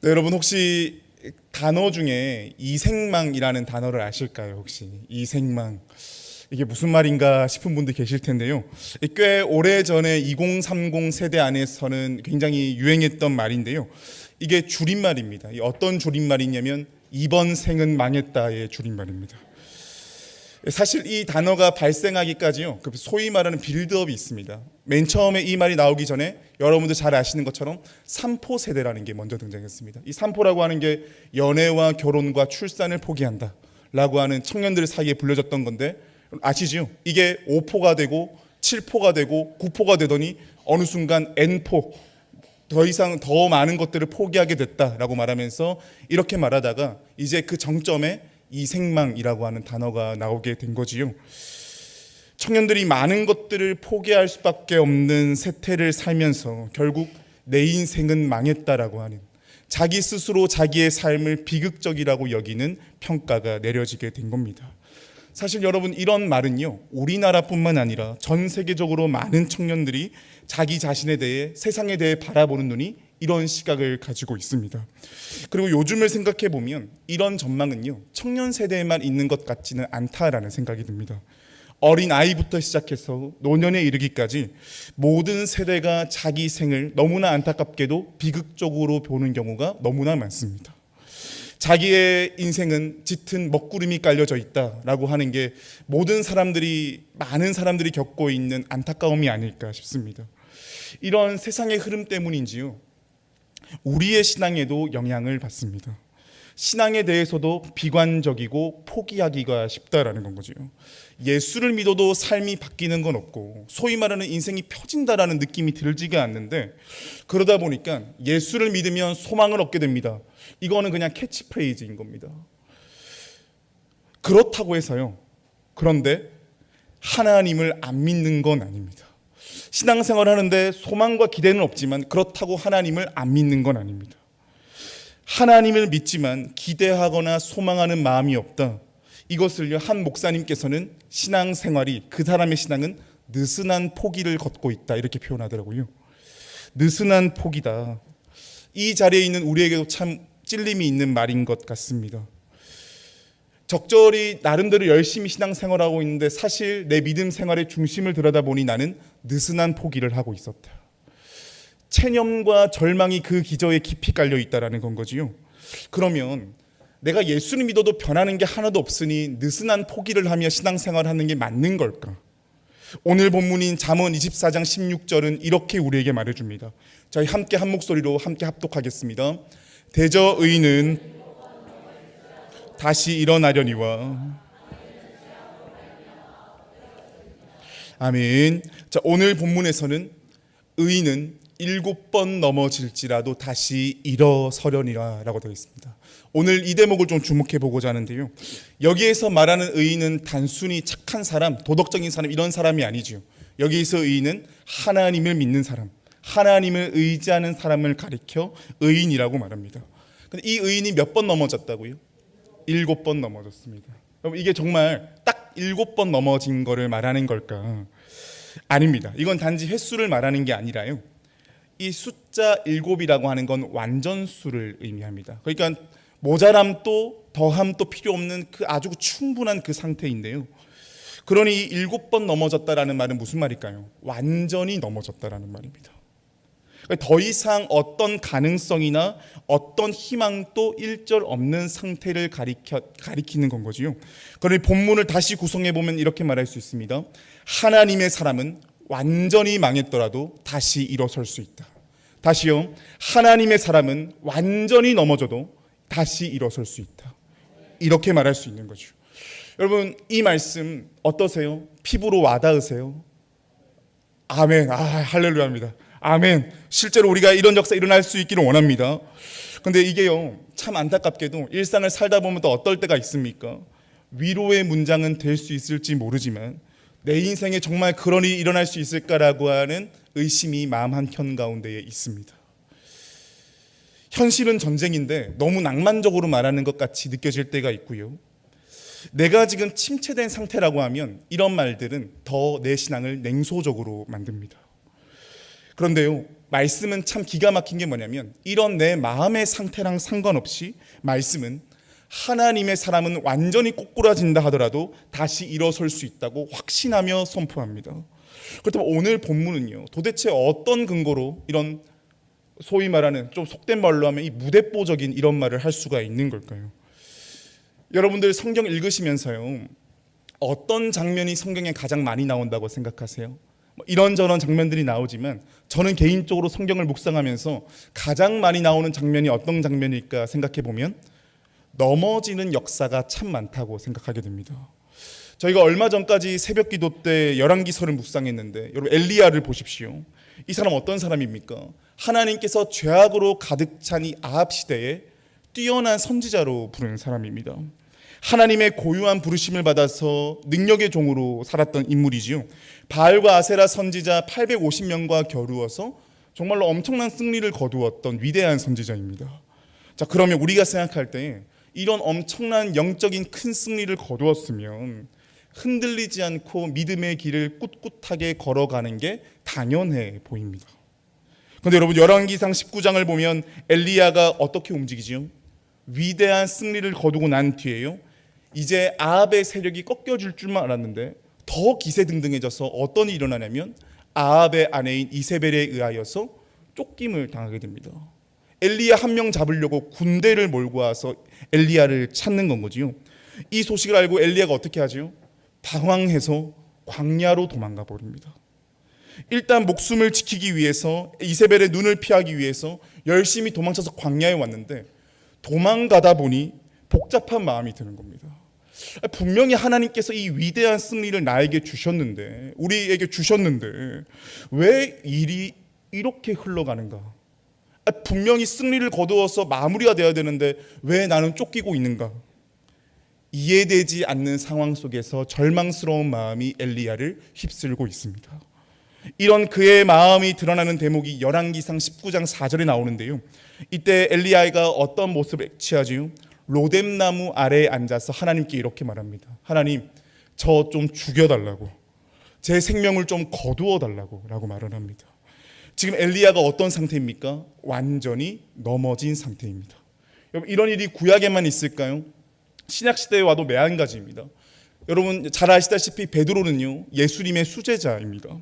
네, 여러분 혹시 단어 중에 이생망이라는 단어를 아실까요? 혹시 이생망 이게 무슨 말인가 싶은 분들 계실 텐데요. 꽤 오래전에 2030 세대 안에서는 굉장히 유행했던 말인데요. 이게 줄임말입니다. 어떤 줄임말이냐면 이번 생은 망했다의 줄임말입니다. 사실 이 단어가 발생하기까지요, 소위 말하는 빌드업이 있습니다. 맨 처음에 이 말이 나오기 전에 여러분들 잘 아시는 것처럼 삼포 세대라는 게 먼저 등장했습니다. 이 삼포라고 하는 게 연애와 결혼과 출산을 포기한다 라고 하는 청년들 사이에 불려졌던 건데, 아시죠? 이게 5포가 되고 7포가 되고 9포가 되더니 어느 순간 N포, 더 이상 더 많은 것들을 포기하게 됐다라고 말하면서 이렇게 말하다가 이제 그 정점에 이생망이라고 하는 단어가 나오게 된 거지요. 청년들이 많은 것들을 포기할 수밖에 없는 세태를 살면서 결국 내 인생은 망했다라고 하는, 자기 스스로 자기의 삶을 비극적이라고 여기는 평가가 내려지게 된 겁니다. 사실 여러분, 이런 말은요, 우리나라뿐만 아니라 전 세계적으로 많은 청년들이 자기 자신에 대해, 세상에 대해 바라보는 눈이 이런 시각을 가지고 있습니다. 그리고 요즘을 생각해 보면 이런 전망은요, 청년 세대에만 있는 것 같지는 않다라는 생각이 듭니다. 어린 아이부터 시작해서 노년에 이르기까지 모든 세대가 자기 생을 너무나 안타깝게도 비극적으로 보는 경우가 너무나 많습니다. 자기의 인생은 짙은 먹구름이 깔려져 있다라고 하는 게 많은 사람들이 겪고 있는 안타까움이 아닐까 싶습니다. 이런 세상의 흐름 때문인지요, 우리의 신앙에도 영향을 받습니다. 신앙에 대해서도 비관적이고 포기하기가 쉽다라는 건 거죠. 예수를 믿어도 삶이 바뀌는 건 없고, 소위 말하는 인생이 펴진다라는 느낌이 들지가 않는데, 그러다 보니까 예수를 믿으면 소망을 얻게 됩니다. 이거는 그냥 캐치프레이즈인 겁니다. 그렇다고 해서요, 그런데 하나님을 안 믿는 건 아닙니다. 신앙생활 하는데 소망과 기대는 없지만 그렇다고 하나님을 안 믿는 건 아닙니다. 하나님을 믿지만 기대하거나 소망하는 마음이 없다. 이것을요, 한 목사님께서는 신앙생활이, 그 사람의 신앙은 느슨한 포기를 걷고 있다, 이렇게 표현하더라고요. 느슨한 포기다. 이 자리에 있는 우리에게도 참 찔림이 있는 말인 것 같습니다. 적절히 나름대로 열심히 신앙생활하고 있는데 사실 내 믿음 생활의 중심을 들여다보니 나는 느슨한 포기를 하고 있었다. 체념과 절망이 그 기저에 깊이 깔려 있다라는 건 거지요. 그러면 내가 예수를 믿어도 변하는 게 하나도 없으니 느슨한 포기를 하며 신앙생활을 하는 게 맞는 걸까? 오늘 본문인 잠언 24장 16절은 이렇게 우리에게 말해줍니다. 저희 함께 한 목소리로 함께 합독하겠습니다. 대저 의인은 다시 일어나려니와. 아멘. 자, 오늘 본문에서는 의인은 7번 넘어질지라도 다시 일어서려니라 라고 되어 있습니다. 오늘 이 대목을 좀 주목해 보고자 하는데요, 여기에서 말하는 의인은 단순히 착한 사람, 도덕적인 사람, 이런 사람이 아니죠. 여기에서 의인은 하나님을 믿는 사람, 하나님을 의지하는 사람을 가리켜 의인이라고 말합니다. 근데 이 의인이 몇 번 넘어졌다고요? 7번 넘어졌습니다. 여러분, 이게 정말 딱 7번 넘어진 거를 말하는 걸까? 아닙니다. 이건 단지 횟수를 말하는 게 아니라요, 이 숫자 7이라고 하는 건 완전수를 의미합니다. 그러니까 모자람도 더함도 필요 없는 그 아주 충분한 그 상태인데요, 그러니 이 7번 넘어졌다라는 말은 무슨 말일까요? 완전히 넘어졌다라는 말입니다. 더 이상 어떤 가능성이나 어떤 희망도 일절 없는 상태를 가리키는 건 거지요. 그러니 본문을 다시 구성해 보면 이렇게 말할 수 있습니다. 하나님의 사람은 완전히 망했더라도 다시 일어설 수 있다. 다시요, 하나님의 사람은 완전히 넘어져도 다시 일어설 수 있다. 이렇게 말할 수 있는 거죠. 여러분, 이 말씀 어떠세요? 피부로 와닿으세요? 아멘. 할렐루야입니다. 아멘. 실제로 우리가 이런 역사 일어날 수 있기를 원합니다. 근데 이게요, 참 안타깝게도 일상을 살다 보면 또 어떨 때가 있습니까? 위로의 문장은 될 수 있을지 모르지만 내 인생에 정말 그런 일이 일어날 수 있을까라고 하는 의심이 마음 한켠 가운데에 있습니다. 현실은 전쟁인데 너무 낭만적으로 말하는 것 같이 느껴질 때가 있고요, 내가 지금 침체된 상태라고 하면 이런 말들은 더 내 신앙을 냉소적으로 만듭니다. 그런데요, 말씀은 참 기가 막힌 게 뭐냐면 이런 내 마음의 상태랑 상관없이 말씀은 하나님의 사람은 완전히 꼬꾸라진다 하더라도 다시 일어설 수 있다고 확신하며 선포합니다. 그렇다면 오늘 본문은요, 도대체 어떤 근거로 이런 소위 말하는 좀 속된 말로 하면 이 무대뽀적인 이런 말을 할 수가 있는 걸까요? 여러분들 성경 읽으시면서요, 어떤 장면이 성경에 가장 많이 나온다고 생각하세요? 이런저런 장면들이 나오지만 저는 개인적으로 성경을 묵상하면서 가장 많이 나오는 장면이 어떤 장면일까 생각해 보면 넘어지는 역사가 참 많다고 생각하게 됩니다. 저희가 얼마 전까지 새벽 기도 때 열왕기서를 묵상했는데 여러분 엘리야를 보십시오. 이 사람 어떤 사람입니까? 하나님께서 죄악으로 가득 찬 이 아합 시대에 뛰어난 선지자로 부르는 사람입니다. 하나님의 고유한 부르심을 받아서 능력의 종으로 살았던 인물이지요. 바알과 아세라 선지자 850명과 겨루어서 정말로 엄청난 승리를 거두었던 위대한 선지자입니다. 자, 그러면 우리가 생각할 때 이런 엄청난 영적인 큰 승리를 거두었으면 흔들리지 않고 믿음의 길을 꿋꿋하게 걸어가는 게 당연해 보입니다. 그런데 여러분 열왕기상 19장을 보면 엘리야가 어떻게 움직이지요? 위대한 승리를 거두고 난 뒤에요, 이제 아합의 세력이 꺾여질 줄만 알았는데 더 기세등등해져서 어떤 일이 일어나냐면 아합의 아내인 이세벨에 의하여서 쫓김을 당하게 됩니다. 엘리야 한 명 잡으려고 군대를 몰고 와서 엘리야를 찾는 건 거지요. 이 소식을 알고 엘리야가 어떻게 하지요? 당황해서 광야로 도망가 버립니다. 일단 목숨을 지키기 위해서, 이세벨의 눈을 피하기 위해서 열심히 도망쳐서 광야에 왔는데 도망가다 보니 복잡한 마음이 드는 겁니다. 분명히 하나님께서 이 위대한 승리를 나에게 주셨는데, 우리에게 주셨는데 왜 일이 이렇게 흘러가는가? 분명히 승리를 거두어서 마무리가 되어야 되는데 왜 나는 쫓기고 있는가? 이해되지 않는 상황 속에서 절망스러운 마음이 엘리야를 휩쓸고 있습니다. 이런 그의 마음이 드러나는 대목이 열왕기상 19장 4절에 나오는데요, 이때 엘리야가 어떤 모습을 취하지요? 로뎀나무 아래에 앉아서 하나님께 이렇게 말합니다. 하나님, 저 좀 죽여달라고, 제 생명을 좀 거두어 달라고 라고 말을 합니다. 지금 엘리야가 어떤 상태입니까? 완전히 넘어진 상태입니다. 여러분, 이런 일이 구약에만 있을까요? 신약시대에 와도 매한가지입니다. 여러분 잘 아시다시피 베드로는요, 예수님의 수제자입니다.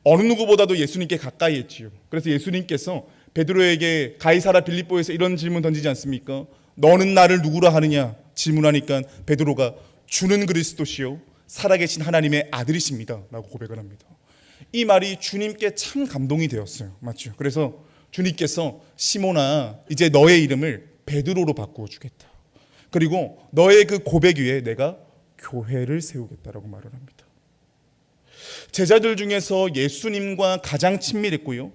어느 누구보다도 예수님께 가까이 했지요. 그래서 예수님께서 베드로에게 가이사라 빌립보에서 이런 질문 던지지 않습니까? 너는 나를 누구라 하느냐 질문하니까 베드로가 주는 그리스도시요 살아계신 하나님의 아들이십니다 라고 고백을 합니다. 이 말이 주님께 참 감동이 되었어요. 맞죠? 그래서 주님께서 시몬아, 이제 너의 이름을 베드로로 바꾸어 주겠다. 그리고 너의 그 고백 위에 내가 교회를 세우겠다라고 말을 합니다. 제자들 중에서 예수님과 가장 친밀했고요,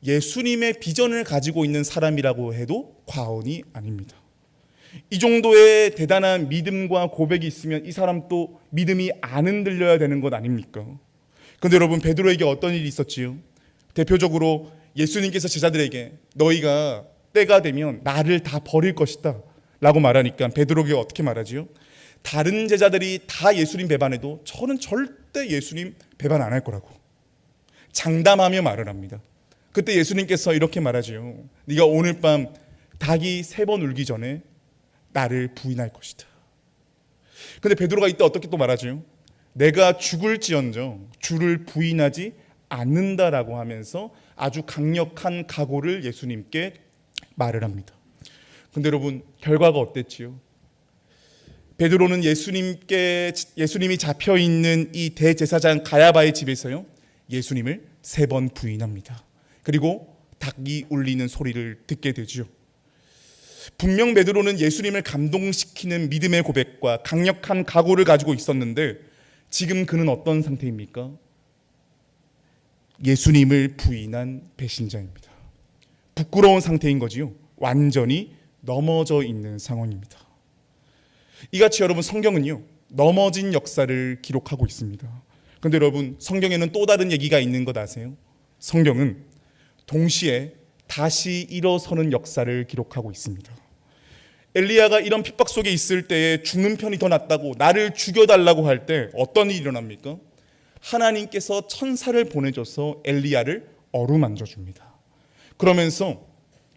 예수님의 비전을 가지고 있는 사람이라고 해도 과언이 아닙니다. 이 정도의 대단한 믿음과 고백이 있으면 이 사람도 믿음이 안 흔들려야 되는 것 아닙니까? 그런데 여러분, 베드로에게 어떤 일이 있었지요? 대표적으로 예수님께서 제자들에게 너희가 때가 되면 나를 다 버릴 것이다 라고 말하니까 베드로에게 어떻게 말하지요? 다른 제자들이 다 예수님 배반해도 저는 절대 예수님 배반 안 할 거라고 장담하며 말을 합니다. 그때 예수님께서 이렇게 말하지요. 네가 오늘 밤 닭이 3번 울기 전에 나를 부인할 것이다. 근데 베드로가 이때 어떻게 또 말하지요? 내가 죽을지언정 주를 부인하지 않는다라고 하면서 아주 강력한 각오를 예수님께 말을 합니다. 근데 여러분, 결과가 어땠지요? 베드로는 예수님이 잡혀 있는 이 대제사장 가야바의 집에서요, 예수님을 3번 부인합니다. 그리고 닭이 울리는 소리를 듣게 되죠. 분명 베드로는 예수님을 감동시키는 믿음의 고백과 강력한 각오를 가지고 있었는데 지금 그는 어떤 상태입니까? 예수님을 부인한 배신자입니다. 부끄러운 상태인 거지요. 완전히 넘어져 있는 상황입니다. 이같이 여러분, 성경은요, 넘어진 역사를 기록하고 있습니다. 그런데 여러분, 성경에는 또 다른 얘기가 있는 것 아세요? 성경은 동시에 다시 일어서는 역사를 기록하고 있습니다. 엘리야가 이런 핍박 속에 있을 때에 죽는 편이 더 낫다고, 나를 죽여달라고 할 때 어떤 일이 일어납니까? 하나님께서 천사를 보내줘서 엘리야를 어루만져 줍니다. 그러면서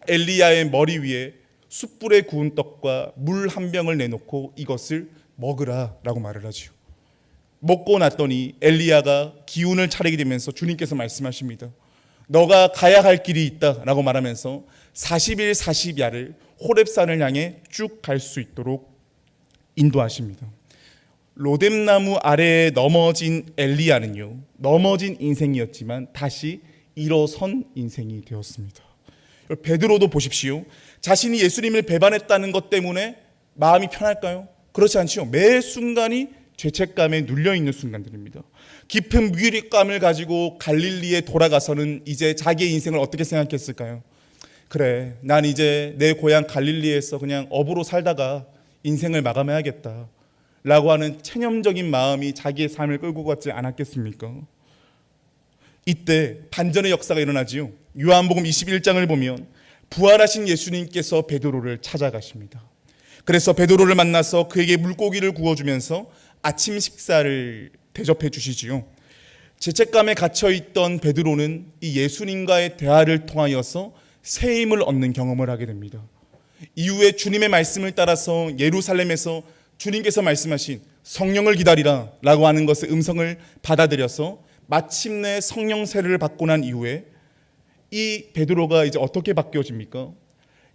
엘리야의 머리 위에 숯불에 구운 떡과 물 한 병을 내놓고 이것을 먹으라라고 말을 하지요. 먹고 났더니 엘리야가 기운을 차리게 되면서 주님께서 말씀하십니다. 너가 가야 할 길이 있다라고 말하면서 40일 40야를 호렙산을 향해 쭉 갈 수 있도록 인도하십니다. 로뎀나무 아래에 넘어진 엘리야는요, 넘어진 인생이었지만 다시 일어선 인생이 되었습니다. 베드로도 보십시오. 자신이 예수님을 배반했다는 것 때문에 마음이 편할까요? 그렇지 않지요. 매 순간이 죄책감에 눌려있는 순간들입니다. 깊은 무기력감을 가지고 갈릴리에 돌아가서는 이제 자기의 인생을 어떻게 생각했을까요? 그래, 난 이제 내 고향 갈릴리에서 그냥 어부로 살다가 인생을 마감해야겠다 라고 하는 체념적인 마음이 자기의 삶을 끌고 갔지 않았겠습니까? 이때 반전의 역사가 일어나지요. 요한복음 21장을 보면 부활하신 예수님께서 베드로를 찾아가십니다. 그래서 베드로를 만나서 그에게 물고기를 구워주면서 아침 식사를 대접해 주시지요. 죄책감에 갇혀있던 베드로는 이 예수님과의 대화를 통하여서 새 힘을 얻는 경험을 하게 됩니다. 이후에 주님의 말씀을 따라서 예루살렘에서 주님께서 말씀하신 성령을 기다리라 라고 하는 것의 음성을 받아들여서 마침내 성령 세례를 받고 난 이후에 이 베드로가 이제 어떻게 바뀌어집니까?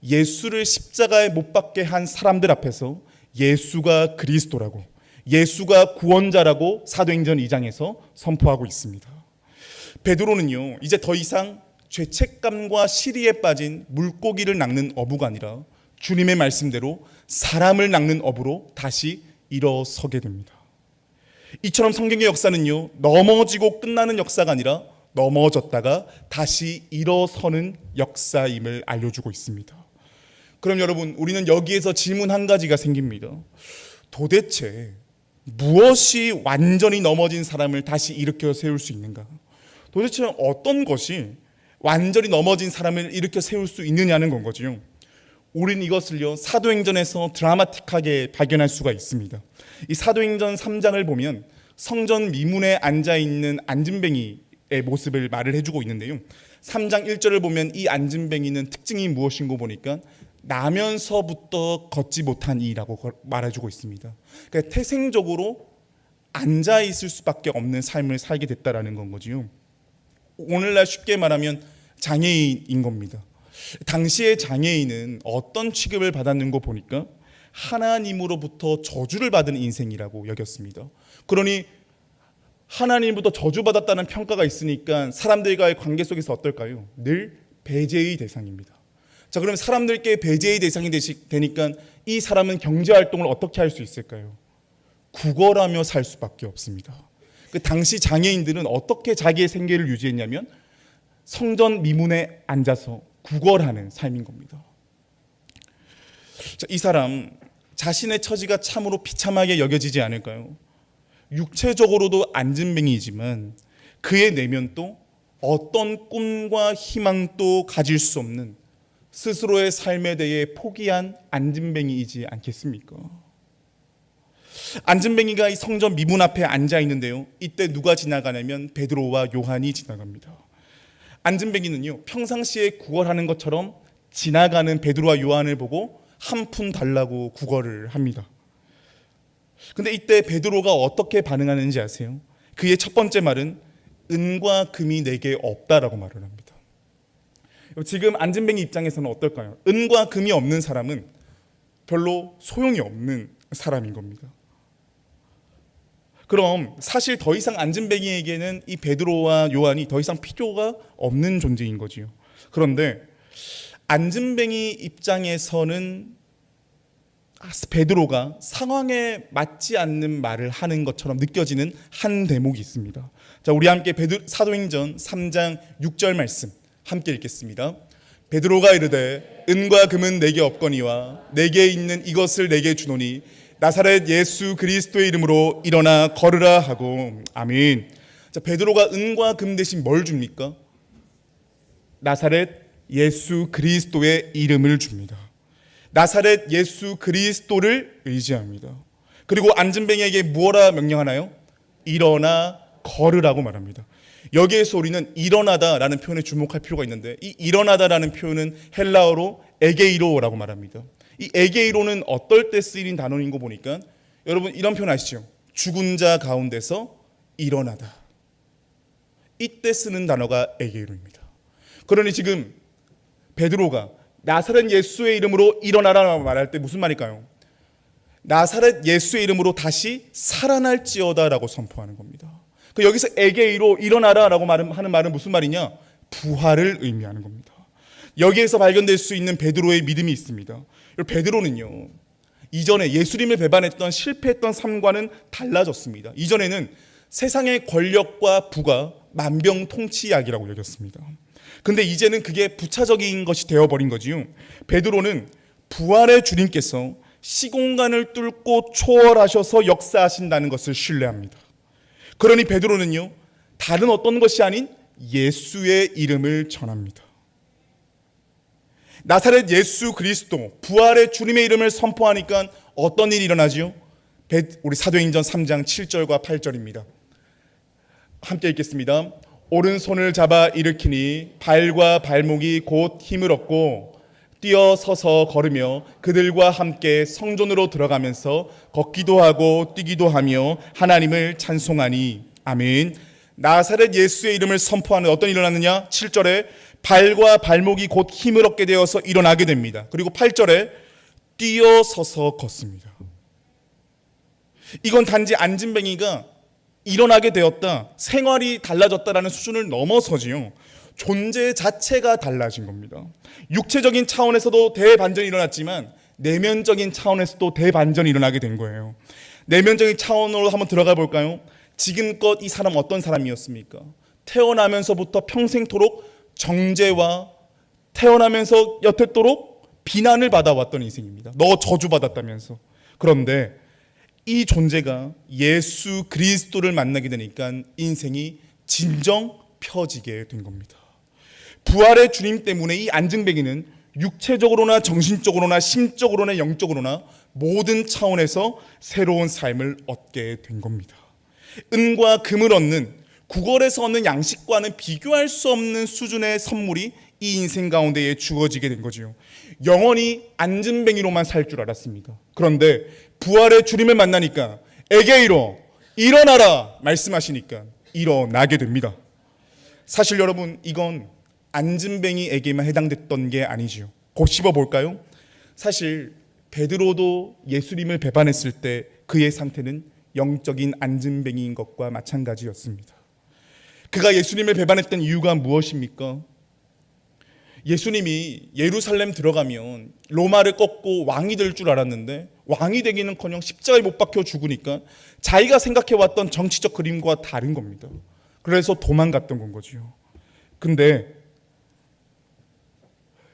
예수를 십자가에 못 박게 한 사람들 앞에서 예수가 그리스도라고, 예수가 구원자라고 사도행전 2장에서 선포하고 있습니다. 베드로는요, 이제 더 이상 죄책감과 시리에 빠진 물고기를 낚는 어부가 아니라 주님의 말씀대로 사람을 낚는 어부로 다시 일어서게 됩니다. 이처럼 성경의 역사는요, 넘어지고 끝나는 역사가 아니라 넘어졌다가 다시 일어서는 역사임을 알려주고 있습니다. 그럼 여러분, 우리는 여기에서 질문 한 가지가 생깁니다. 도대체 무엇이 완전히 넘어진 사람을 다시 일으켜 세울 수 있는가? 도대체 어떤 것이 완전히 넘어진 사람을 일으켜 세울 수 있느냐는 건 거지요. 우린 이것을요, 사도행전에서 드라마틱하게 발견할 수가 있습니다. 이 사도행전 3장을 보면 성전 미문에 앉아있는 안진뱅이의 모습을 말을 해주고 있는데요, 3장 1절을 보면 이 안진뱅이는 특징이 무엇인고 보니까 나면서부터 걷지 못한 이라고 말해주고 있습니다. 그러니까 태생적으로 앉아있을 수밖에 없는 삶을 살게 됐다라는 건 거지요. 오늘날 쉽게 말하면 장애인인 겁니다. 당시의 장애인은 어떤 취급을 받았는고 보니까 하나님으로부터 저주를 받은 인생이라고 여겼습니다. 그러니 하나님부터 저주받았다는 평가가 있으니까 사람들과의 관계 속에서 어떨까요? 늘 배제의 대상입니다. 자, 그러면 사람들께 배제의 대상이 되니까 이 사람은 경제활동을 어떻게 할 수 있을까요? 구걸하며 살 수밖에 없습니다. 그 당시 장애인들은 어떻게 자기의 생계를 유지했냐면 성전 미문에 앉아서 구걸하는 삶인 겁니다. 자, 이 사람 자신의 처지가 참으로 비참하게 여겨지지 않을까요? 육체적으로도 안진뱅이이지만 그의 내면도 어떤 꿈과 희망도 가질 수 없는 스스로의 삶에 대해 포기한 안진뱅이이지 않겠습니까? 안진뱅이가 이 성전 미문 앞에 앉아 있는데요, 이때 누가 지나가냐면 베드로와 요한이 지나갑니다. 안진뱅이는요, 평상시에 구걸하는 것처럼 지나가는 베드로와 요한을 보고 한 푼 달라고 구걸을 합니다. 근데 이때 베드로가 어떻게 반응하는지 아세요? 그의 첫 번째 말은 은과 금이 내게 없다라고 말을 합니다. 지금 안진뱅이 입장에서는 어떨까요? 은과 금이 없는 사람은 별로 소용이 없는 사람인 겁니다. 그럼 사실 더 이상 안진뱅이에게는 이 베드로와 요한이 더 이상 필요가 없는 존재인 거지요. 그런데 안진뱅이 입장에서는 베드로가 상황에 맞지 않는 말을 하는 것처럼 느껴지는 한 대목이 있습니다. 자, 우리 함께 사도행전 3장 6절 말씀 함께 읽겠습니다. 베드로가 이르되 은과 금은 내게 없거니와 내게 있는 이것을 내게 주노니 나사렛 예수 그리스도의 이름으로 일어나 걸으라 하고. 아멘. 자, 베드로가 은과 금 대신 뭘 줍니까? 나사렛 예수 그리스도의 이름을 줍니다. 나사렛 예수 그리스도를 의지합니다. 그리고 안진뱅이에게 무엇라 명령하나요? 일어나 걸으라고 말합니다. 여기에서 우리는 일어나다라는 표현에 주목할 필요가 있는데, 이 일어나다라는 표현은 헬라어로 에게이로라고 말합니다. 이 에게이로는 어떨 때 쓰이는 단어인 거 보니까 여러분 이런 표현 아시죠? 죽은 자 가운데서 일어나다. 이때 쓰는 단어가 에게이로입니다. 그러니 지금 베드로가 나사렛 예수의 이름으로 일어나라고 말할 때 무슨 말일까요? 나사렛 예수의 이름으로 다시 살아날지어다라고 선포하는 겁니다. 여기서 에게이로 일어나라라고 하는 말은 무슨 말이냐? 부활을 의미하는 겁니다. 여기에서 발견될 수 있는 베드로의 믿음이 있습니다. 베드로는요, 이전에 예수님을 배반했던 실패했던 삶과는 달라졌습니다. 이전에는 세상의 권력과 부가 만병통치약이라고 여겼습니다. 근데 이제는 그게 부차적인 것이 되어버린 거지요. 베드로는 부활의 주님께서 시공간을 뚫고 초월하셔서 역사하신다는 것을 신뢰합니다. 그러니 베드로는요, 다른 어떤 것이 아닌 예수의 이름을 전합니다. 나사렛 예수 그리스도 부활의 주님의 이름을 선포하니까 어떤 일이 일어나지요? 우리 사도행전 3장 7절과 8절입니다. 함께 읽겠습니다. 오른손을 잡아 일으키니 발과 발목이 곧 힘을 얻고 뛰어 서서 걸으며 그들과 함께 성전으로 들어가면서 걷기도 하고 뛰기도 하며 하나님을 찬송하니. 아멘. 나사렛 예수의 이름을 선포하는 어떤 일이 일어났느냐? 7절에 발과 발목이 곧 힘을 얻게 되어서 일어나게 됩니다. 그리고 8절에 뛰어 서서 걷습니다. 이건 단지 안진뱅이가 일어나게 되었다, 생활이 달라졌다라는 수준을 넘어서지요. 존재 자체가 달라진 겁니다. 육체적인 차원에서도 대반전이 일어났지만 내면적인 차원에서도 대반전이 일어나게 된 거예요. 내면적인 차원으로 한번 들어가 볼까요? 지금껏 이 사람 어떤 사람이었습니까? 태어나면서부터 평생토록 정죄와 태어나면서 여태도록 비난을 받아왔던 인생입니다. 너 저주받았다면서. 그런데 이 존재가 예수 그리스도를 만나게 되니까 인생이 진정 펴지게 된 겁니다. 부활의 주님 때문에 이 안증뱅이는 육체적으로나 정신적으로나 심적으로나 영적으로나 모든 차원에서 새로운 삶을 얻게 된 겁니다. 은과 금을 얻는, 구걸에서 얻는 양식과는 비교할 수 없는 수준의 선물이 이 인생 가운데에 주어지게 된 거지요. 영원히 안진뱅이로만 살 줄 알았습니다. 그런데 부활의 주님을 만나니까 에게이로 일어나라 말씀하시니까 일어나게 됩니다. 사실 여러분, 이건 안진뱅이에게만 해당됐던 게 아니지요. 곱씹어 볼까요? 사실 베드로도 예수님을 배반했을 때 그의 상태는 영적인 안진뱅이인 것과 마찬가지였습니다. 그가 예수님을 배반했던 이유가 무엇입니까? 예수님이 예루살렘 들어가면 로마를 꺾고 왕이 될 줄 알았는데 왕이 되기는커녕 십자가에 못 박혀 죽으니까 자기가 생각해왔던 정치적 그림과 다른 겁니다. 그래서 도망갔던 건 거죠.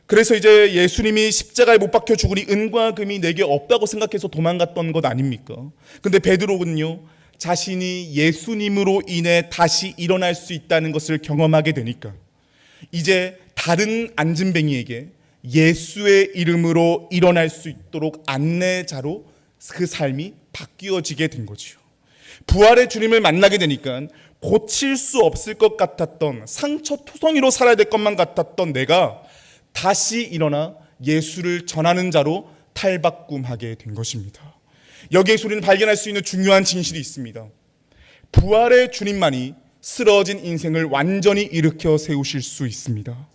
그래서 이제 예수님이 십자가에 못 박혀 죽으니 은과 금이 내게 없다고 생각해서 도망갔던 것 아닙니까? 근데 베드로는요, 자신이 예수님으로 인해 다시 일어날 수 있다는 것을 경험하게 되니까 이제 다른 안진뱅이에게 예수의 이름으로 일어날 수 있도록 안내자로 그 삶이 바뀌어지게 된 거지요. 부활의 주님을 만나게 되니까 고칠 수 없을 것 같았던, 상처투성이로 살아야 될 것만 같았던 내가 다시 일어나 예수를 전하는 자로 탈바꿈하게 된 것입니다. 여기에서 우리는 발견할 수 있는 중요한 진실이 있습니다. 부활의 주님만이 쓰러진 인생을 완전히 일으켜 세우실 수 있습니다.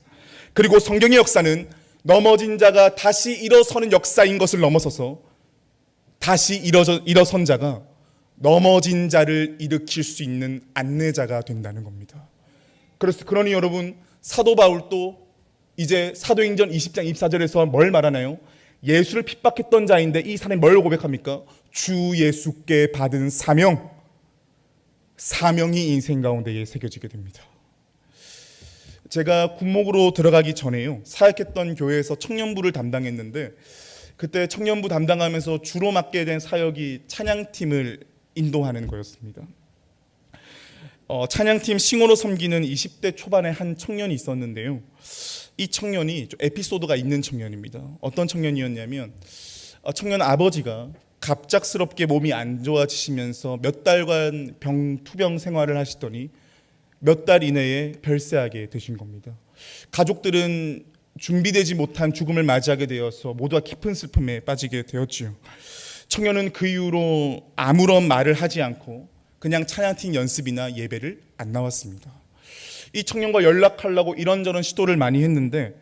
그리고 성경의 역사는 넘어진 자가 다시 일어서는 역사인 것을 넘어서서 다시 일어선 자가 넘어진 자를 일으킬 수 있는 안내자가 된다는 겁니다. 그러니 여러분, 사도 바울도 이제 사도행전 20장 24절에서 뭘 말하나요? 예수를 핍박했던 자인데 이 사람이 뭘 고백합니까? 주 예수께 받은 사명이 인생 가운데에 새겨지게 됩니다. 제가 군목으로 들어가기 전에요, 사역했던 교회에서 청년부를 담당했는데 그때 청년부 담당하면서 주로 맡게 된 사역이 찬양팀을 인도하는 거였습니다. 찬양팀 싱어로 섬기는 20대 초반의 한 청년이 있었는데요. 이 청년이 좀 에피소드가 있는 청년입니다. 어떤 청년이었냐면 청년 아버지가 갑작스럽게 몸이 안 좋아지시면서 몇 달간 투병 생활을 하시더니 몇 달 이내에 별세하게 되신 겁니다. 가족들은 준비되지 못한 죽음을 맞이하게 되어서 모두가 깊은 슬픔에 빠지게 되었지요. 청년은 그 이후로 아무런 말을 하지 않고 그냥 찬양팀 연습이나 예배를 안 나왔습니다. 이 청년과 연락하려고 이런저런 시도를 많이 했는데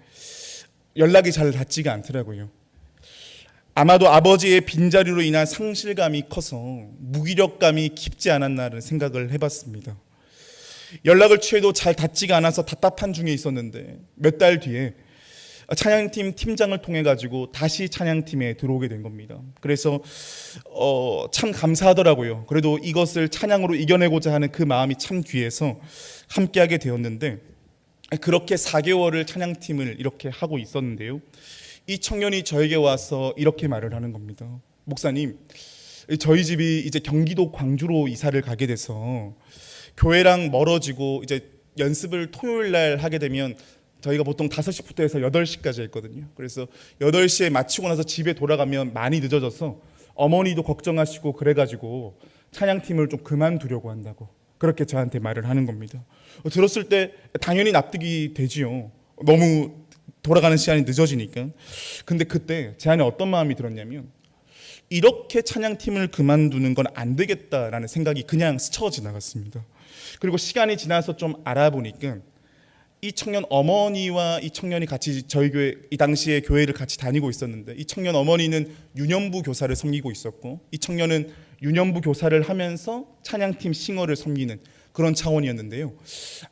연락이 잘 닿지가 않더라고요. 아마도 아버지의 빈자리로 인한 상실감이 커서 무기력감이 깊지 않았나라는 생각을 해봤습니다. 연락을 취해도 잘 닿지가 않아서 답답한 중에 있었는데 몇 달 뒤에 찬양팀 팀장을 통해 가지고 다시 찬양팀에 들어오게 된 겁니다. 그래서 참 감사하더라고요. 그래도 이것을 찬양으로 이겨내고자 하는 그 마음이 참 귀해서 함께하게 되었는데, 그렇게 4개월을 찬양팀을 이렇게 하고 있었는데요. 이 청년이 저에게 와서 이렇게 말을 하는 겁니다. 목사님, 저희 집이 이제 경기도 광주로 이사를 가게 돼서 교회랑 멀어지고 이제 연습을 토요일 날 하게 되면 저희가 보통 5시부터 해서 8시까지 했거든요. 그래서 8시에 마치고 나서 집에 돌아가면 많이 늦어져서 어머니도 걱정하시고 그래가지고 찬양팀을 좀 그만두려고 한다고 그렇게 저한테 말을 하는 겁니다. 들었을 때 당연히 납득이 되지요. 너무 돌아가는 시간이 늦어지니까. 근데 그때 제 안에 어떤 마음이 들었냐면 이렇게 찬양팀을 그만두는 건 안 되겠다라는 생각이 그냥 스쳐 지나갔습니다. 그리고 시간이 지나서 좀 알아보니까 이 청년 어머니와 이 청년이 같이 저희 교회, 이 당시에 교회를 같이 다니고 있었는데, 이 청년 어머니는 유년부 교사를 섬기고 있었고 이 청년은 유년부 교사를 하면서 찬양팀 싱어를 섬기는 그런 차원이었는데요.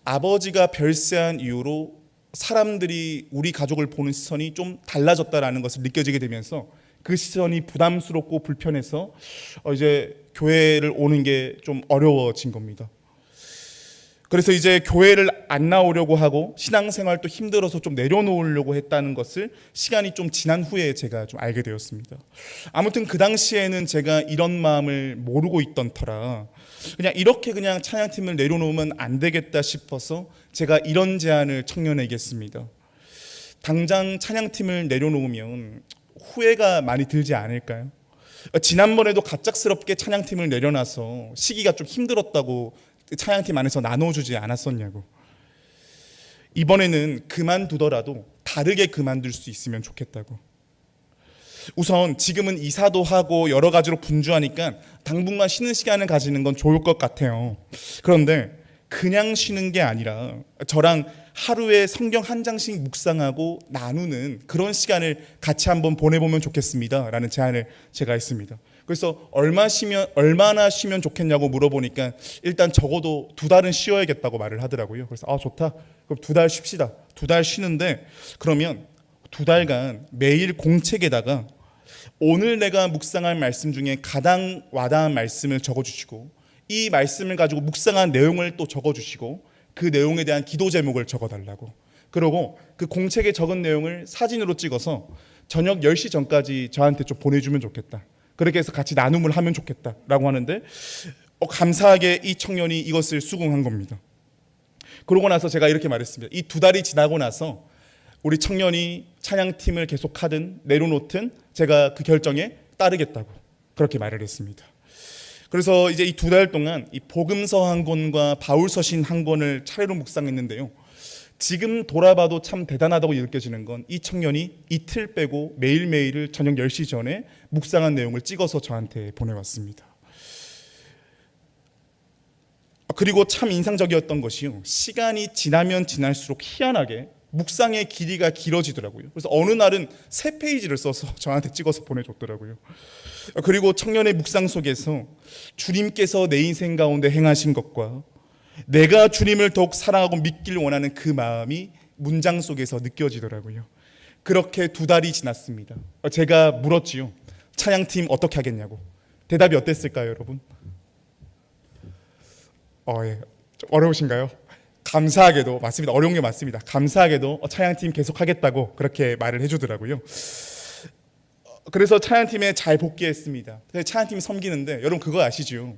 아버지가 별세한 이후로 사람들이 우리 가족을 보는 시선이 좀 달라졌다라는 것을 느껴지게 되면서 그 시선이 부담스럽고 불편해서 이제 교회를 오는 게 좀 어려워진 겁니다. 그래서 이제 교회를 안 나오려고 하고 신앙생활도 힘들어서 좀 내려놓으려고 했다는 것을 시간이 좀 지난 후에 제가 좀 알게 되었습니다. 아무튼 그 당시에는 제가 이런 마음을 모르고 있던 터라 그냥 찬양팀을 내려놓으면 안 되겠다 싶어서 제가 이런 제안을 청년에게 했습니다. 당장 찬양팀을 내려놓으면 후회가 많이 들지 않을까요? 지난번에도 갑작스럽게 찬양팀을 내려놔서 시기가 좀 힘들었다고 찬양팀 안에서 나눠주지 않았었냐고. 이번에는 그만두더라도 다르게 그만둘 수 있으면 좋겠다고. 우선 지금은 이사도 하고 여러 가지로 분주하니까 당분간 쉬는 시간을 가지는 건 좋을 것 같아요. 그런데 그냥 쉬는 게 아니라 저랑 하루에 성경 한 장씩 묵상하고 나누는 그런 시간을 같이 한번 보내보면 좋겠습니다 라는 제안을 제가 했습니다. 그래서 얼마나 쉬면 좋겠냐고 물어보니까 일단 적어도 2달은 쉬어야겠다고 말을 하더라고요. 그래서 좋다. 그럼 2달 쉽시다. 2달 쉬는데 그러면 2달간 매일 공책에다가 오늘 내가 묵상할 말씀 중에 가장 와닿은 말씀을 적어주시고 이 말씀을 가지고 묵상한 내용을 또 적어주시고 그 내용에 대한 기도 제목을 적어달라고. 그리고 그 공책에 적은 내용을 사진으로 찍어서 저녁 10시 전까지 저한테 좀 보내주면 좋겠다. 그렇게 해서 같이 나눔을 하면 좋겠다라고 하는데 감사하게 이 청년이 이것을 수긍한 겁니다. 그러고 나서 제가 이렇게 말했습니다. 이 2달이 지나고 나서 우리 청년이 찬양팀을 계속 하든 내려놓든 제가 그 결정에 따르겠다고 그렇게 말을 했습니다. 그래서 이제 이 2달 동안 이 복음서 한 권과 바울서신 한 권을 차례로 묵상했는데요. 지금 돌아봐도 참 대단하다고 느껴지는 건 이 청년이 이틀 빼고 매일매일을 저녁 10시 전에 묵상한 내용을 찍어서 저한테 보내왔습니다. 그리고 참 인상적이었던 것이요. 시간이 지나면 지날수록 희한하게 묵상의 길이가 길어지더라고요. 그래서 어느 날은 3페이지를 써서 저한테 찍어서 보내줬더라고요. 그리고 청년의 묵상 속에서 주님께서 내 인생 가운데 행하신 것과 내가 주님을 더욱 사랑하고 믿길 원하는 그 마음이 문장 속에서 느껴지더라고요. 그렇게 2달이 지났습니다. 제가 물었지요. 찬양팀 어떻게 하겠냐고. 대답이 어땠을까요, 여러분? 예. 좀 어려우신가요? 감사하게도 맞습니다. 어려운 게 맞습니다. 감사하게도 찬양팀 계속 하겠다고 그렇게 말을 해주더라고요. 그래서 찬양팀에 잘 복귀했습니다. 찬양팀 섬기는데 여러분 그거 아시죠?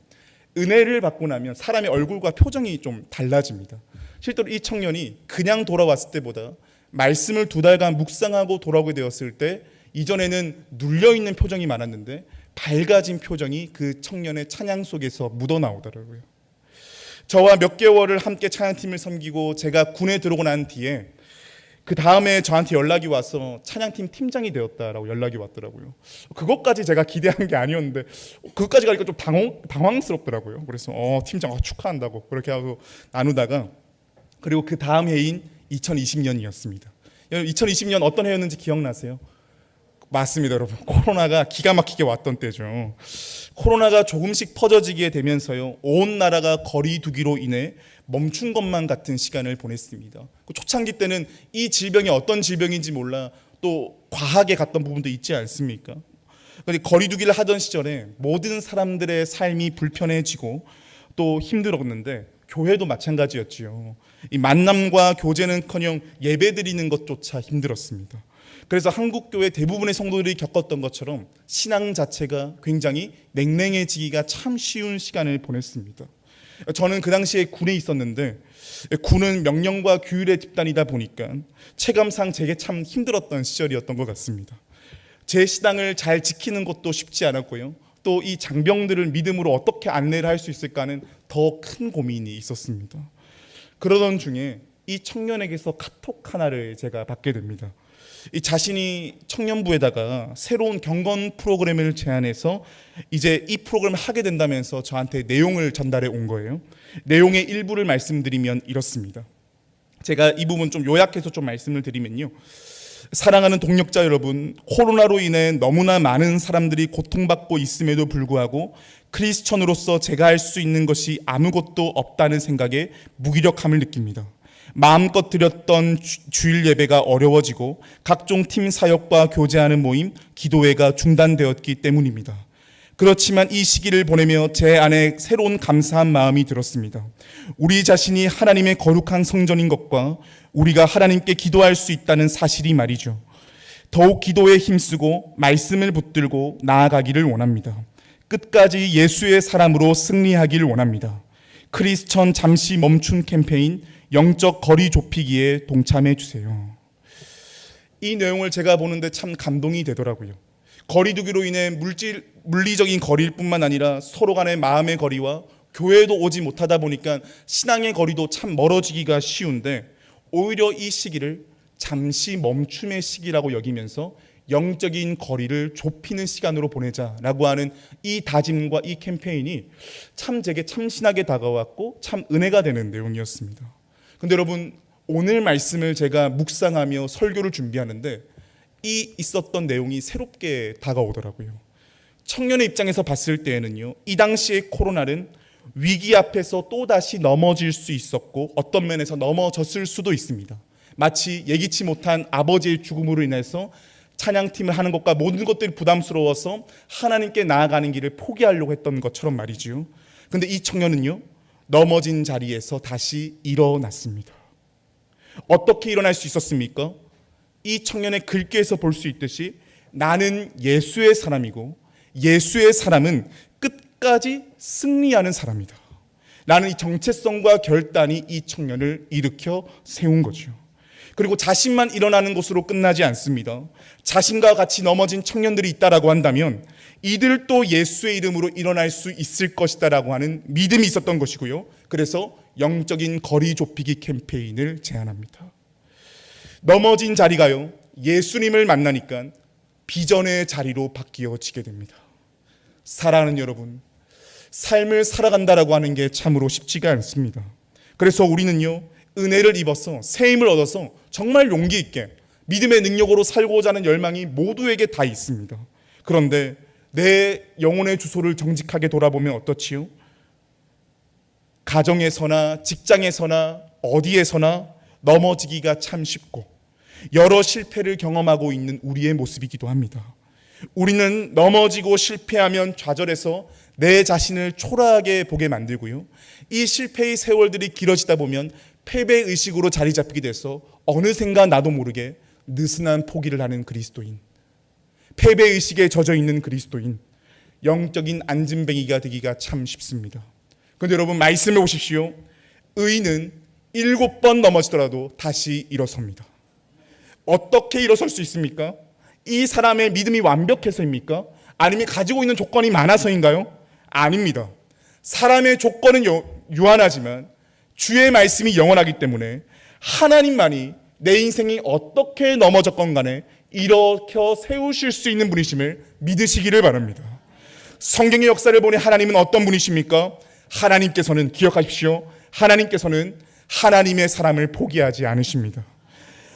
은혜를 받고 나면 사람의 얼굴과 표정이 좀 달라집니다. 실제로 이 청년이 그냥 돌아왔을 때보다 말씀을 2달간 묵상하고 돌아오게 되었을 때 이전에는 눌려있는 표정이 많았는데 밝아진 표정이 그 청년의 찬양 속에서 묻어나오더라고요. 저와 몇 개월을 함께 찬양팀을 섬기고 제가 군에 들어오고 난 뒤에 그 다음에 저한테 연락이 와서 찬양팀 팀장이 되었다라고 연락이 왔더라고요. 그것까지 제가 기대한 게 아니었는데 그것까지 가니까 좀 당황스럽더라고요. 그래서 팀장 축하한다고 그렇게 하고 나누다가, 그리고 그 다음 해인 2020년이었습니다. 2020년 어떤 해였는지 기억나세요? 맞습니다, 여러분. 코로나가 기가 막히게 왔던 때죠. 코로나가 조금씩 퍼져지게 되면서요, 온 나라가 거리 두기로 인해 멈춘 것만 같은 시간을 보냈습니다. 초창기 때는 이 질병이 어떤 질병인지 몰라 또 과하게 갔던 부분도 있지 않습니까? 거리 두기를 하던 시절에 모든 사람들의 삶이 불편해지고 또 힘들었는데, 교회도 마찬가지였지요. 이 만남과 교제는커녕 예배드리는 것조차 힘들었습니다. 그래서 한국 교회 대부분의 성도들이 겪었던 것처럼 신앙 자체가 굉장히 냉랭해지기가 참 쉬운 시간을 보냈습니다. 저는 그 당시에 군에 있었는데, 군은 명령과 규율의 집단이다 보니까 체감상 제게 참 힘들었던 시절이었던 것 같습니다. 제 신앙을 잘 지키는 것도 쉽지 않았고요, 또 이 장병들을 믿음으로 어떻게 안내를 할 수 있을까는 더 큰 고민이 있었습니다. 그러던 중에 이 청년에게서 카톡 하나를 제가 받게 됩니다. 이 자신이 청년부에다가 새로운 경건 프로그램을 제안해서 이제 이 프로그램을 하게 된다면서 저한테 내용을 전달해 온 거예요. 내용의 일부를 말씀드리면 이렇습니다. 제가 이 부분 좀 요약해서 좀 말씀을 드리면요, 사랑하는 동역자 여러분, 코로나로 인해 너무나 많은 사람들이 고통받고 있음에도 불구하고 크리스천으로서 제가 할 수 있는 것이 아무것도 없다는 생각에 무기력함을 느낍니다. 마음껏 드렸던 주일 예배가 어려워지고 각종 팀 사역과 교제하는 모임, 기도회가 중단되었기 때문입니다. 그렇지만 이 시기를 보내며 제 안에 새로운 감사한 마음이 들었습니다. 우리 자신이 하나님의 거룩한 성전인 것과 우리가 하나님께 기도할 수 있다는 사실이 말이죠. 더욱 기도에 힘쓰고 말씀을 붙들고 나아가기를 원합니다. 끝까지 예수의 사람으로 승리하기를 원합니다. 크리스천 잠시 멈춘 캠페인 영적 거리 좁히기에 동참해 주세요. 이 내용을 제가 보는데 참 감동이 되더라고요. 거리 두기로 인해 물리적인 거리일 뿐만 아니라 서로 간의 마음의 거리와 교회도 오지 못하다 보니까 신앙의 거리도 참 멀어지기가 쉬운데, 오히려 이 시기를 잠시 멈춤의 시기라고 여기면서 영적인 거리를 좁히는 시간으로 보내자라고 하는 이 다짐과 이 캠페인이 참 제게 참신하게 다가왔고 참 은혜가 되는 내용이었습니다. 근데 여러분, 오늘 말씀을 제가 묵상하며 설교를 준비하는데 이 있었던 내용이 새롭게 다가오더라고요. 청년의 입장에서 봤을 때에는요, 이 당시의 코로나는 위기 앞에서 또다시 넘어질 수 있었고 어떤 면에서 넘어졌을 수도 있습니다. 마치 예기치 못한 아버지의 죽음으로 인해서 찬양팀을 하는 것과 모든 것들이 부담스러워서 하나님께 나아가는 길을 포기하려고 했던 것처럼 말이지요. 근데 이 청년은요, 넘어진 자리에서 다시 일어났습니다. 어떻게 일어날 수 있었습니까? 이 청년의 글귀에서 볼 수 있듯이 나는 예수의 사람이고 예수의 사람은 끝까지 승리하는 사람이다. 라는 이 정체성과 결단이 이 청년을 일으켜 세운 거죠. 그리고 자신만 일어나는 것으로 끝나지 않습니다. 자신과 같이 넘어진 청년들이 있다라고 한다면 이들도 예수의 이름으로 일어날 수 있을 것이다라고 하는 믿음이 있었던 것이고요. 그래서 영적인 거리 좁히기 캠페인을 제안합니다. 넘어진 자리가요, 예수님을 만나니까 비전의 자리로 바뀌어지게 됩니다. 사랑하는 여러분, 삶을 살아간다라고 하는 게 참으로 쉽지가 않습니다. 그래서 우리는요, 은혜를 입어서 새 힘을 얻어서 정말 용기 있게 믿음의 능력으로 살고자 하는 열망이 모두에게 다 있습니다. 그런데 내 영혼의 주소를 정직하게 돌아보면 어떻지요? 가정에서나 직장에서나 어디에서나 넘어지기가 참 쉽고 여러 실패를 경험하고 있는 우리의 모습이기도 합니다. 우리는 넘어지고 실패하면 좌절해서 내 자신을 초라하게 보게 만들고요, 이 실패의 세월들이 길어지다 보면 패배의식으로 자리 잡히게 돼서 어느샌가 나도 모르게 느슨한 포기를 하는 그리스도인, 패배의식에 젖어있는 그리스도인, 영적인 안진뱅이가 되기가 참 쉽습니다. 그런데 여러분, 말씀해 보십시오. 의인은 7번 넘어지더라도 다시 일어섭니다. 어떻게 일어설 수 있습니까? 이 사람의 믿음이 완벽해서입니까? 아니면 가지고 있는 조건이 많아서인가요? 아닙니다. 사람의 조건은 유한하지만 주의 말씀이 영원하기 때문에 하나님만이 내 인생이 어떻게 넘어졌건 간에 일으켜 세우실 수 있는 분이심을 믿으시기를 바랍니다. 성경의 역사를 보니 하나님은 어떤 분이십니까? 하나님께서는, 기억하십시오, 하나님께서는 하나님의 사람을 포기하지 않으십니다.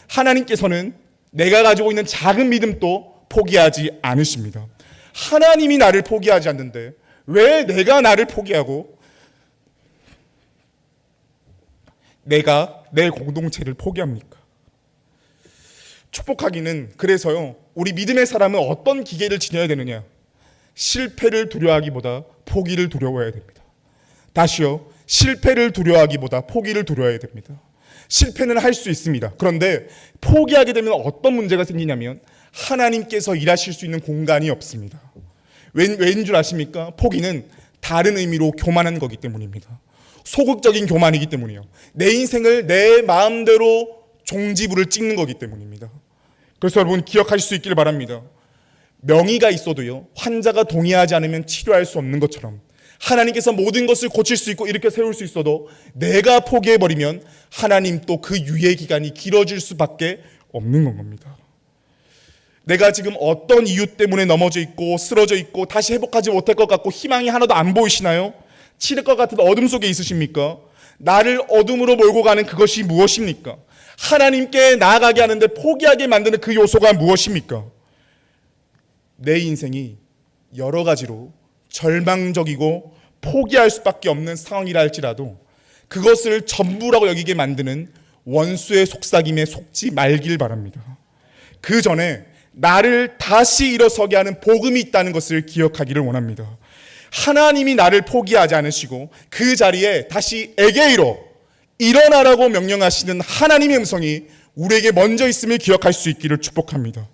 하나님께서는 내가 가지고 있는 작은 믿음도 포기하지 않으십니다. 하나님이 나를 포기하지 않는데 왜 내가 나를 포기하고 내가 내 공동체를 포기합니까? 축복하기는 그래서요, 우리 믿음의 사람은 어떤 기계를 지녀야 되느냐? 실패를 두려워하기보다 포기를 두려워해야 됩니다. 다시요, 실패를 두려워하기보다 포기를 두려워해야 됩니다. 실패는 할 수 있습니다. 그런데 포기하게 되면 어떤 문제가 생기냐면 하나님께서 일하실 수 있는 공간이 없습니다. 왜인 줄 아십니까? 포기는 다른 의미로 교만한 거기 때문입니다. 소극적인 교만이기 때문이요. 내 인생을 내 마음대로 종지부를 찍는 거기 때문입니다. 그래서 여러분 기억하실 수 있기를 바랍니다. 명의가 있어도요, 환자가 동의하지 않으면 치료할 수 없는 것처럼 하나님께서 모든 것을 고칠 수 있고 이렇게 세울 수 있어도 내가 포기해버리면 하나님 또 그 유예 기간이 길어질 수밖에 없는 겁니다. 내가 지금 어떤 이유 때문에 넘어져 있고 쓰러져 있고 다시 회복하지 못할 것 같고 희망이 하나도 안 보이시나요? 치를 것 같은 어둠 속에 있으십니까? 나를 어둠으로 몰고 가는 그것이 무엇입니까? 하나님께 나아가게 하는데 포기하게 만드는 그 요소가 무엇입니까? 내 인생이 여러 가지로 절망적이고 포기할 수밖에 없는 상황이라 할지라도 그것을 전부라고 여기게 만드는 원수의 속삭임에 속지 말길 바랍니다. 그 전에 나를 다시 일어서게 하는 복음이 있다는 것을 기억하기를 원합니다. 하나님이 나를 포기하지 않으시고 그 자리에 다시 에게이로 일어나라고 명령하시는 하나님의 음성이 우리에게 먼저 있음을 기억할 수 있기를 축복합니다.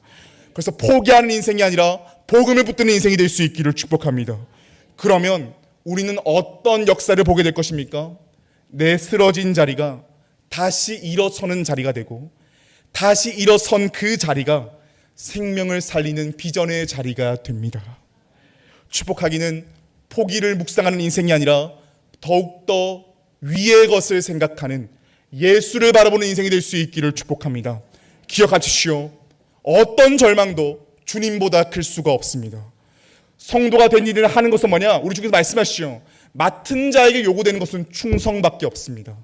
그래서 포기하는 인생이 아니라 복음을 붙드는 인생이 될 수 있기를 축복합니다. 그러면 우리는 어떤 역사를 보게 될 것입니까? 내 쓰러진 자리가 다시 일어서는 자리가 되고 다시 일어선 그 자리가 생명을 살리는 비전의 자리가 됩니다. 축복하기는 포기를 묵상하는 인생이 아니라 더욱더 위의 것을 생각하는 예수를 바라보는 인생이 될 수 있기를 축복합니다. 기억하십시오. 어떤 절망도 주님보다 클 수가 없습니다. 성도가 된 일을 하는 것은 뭐냐? 우리 주께서 말씀하시죠. 맡은 자에게 요구되는 것은 충성밖에 없습니다.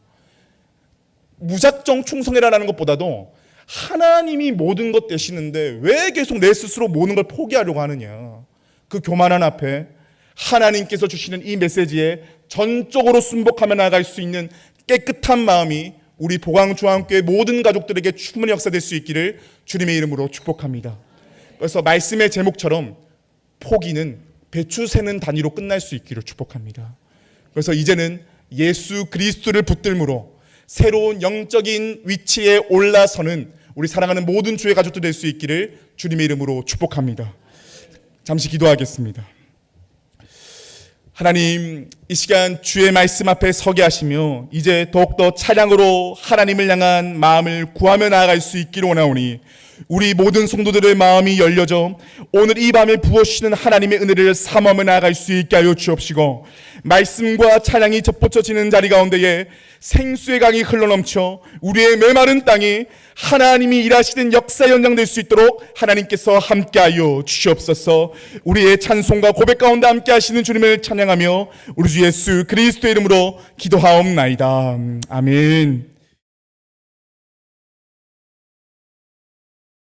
무작정 충성해라라는 것보다도 하나님이 모든 것 되시는데 왜 계속 내 스스로 모든 걸 포기하려고 하느냐? 그 교만한 앞에 하나님께서 주시는 이 메시지에 전적으로 순복하며 나아갈 수 있는 깨끗한 마음이 우리 보광중앙교회 모든 가족들에게 충분히 역사될 수 있기를 주님의 이름으로 축복합니다. 그래서 말씀의 제목처럼 포기는 배추 세는 단위로 끝날 수 있기를 축복합니다. 그래서 이제는 예수 그리스도를 붙들므로 새로운 영적인 위치에 올라서는 우리 사랑하는 모든 주의 가족들 될 수 있기를 주님의 이름으로 축복합니다. 잠시 기도하겠습니다. 하나님, 이 시간 주의 말씀 앞에 서게 하시며 이제 더욱더 찬양으로 하나님을 향한 마음을 구하며 나아갈 수 있기를 원하오니 우리 모든 성도들의 마음이 열려져 오늘 이 밤에 부어주시는 하나님의 은혜를 삼하며 나아갈 수 있게 하여 주옵시고 말씀과 찬양이 접붙여지는 자리 가운데에 생수의 강이 흘러넘쳐 우리의 메마른 땅이 하나님이 일하시는 역사 연장될 수 있도록 하나님께서 함께하여 주시옵소서. 우리의 찬송과 고백 가운데 함께하시는 주님을 찬양하며 우리 주 예수 그리스도의 이름으로 기도하옵나이다. 아멘.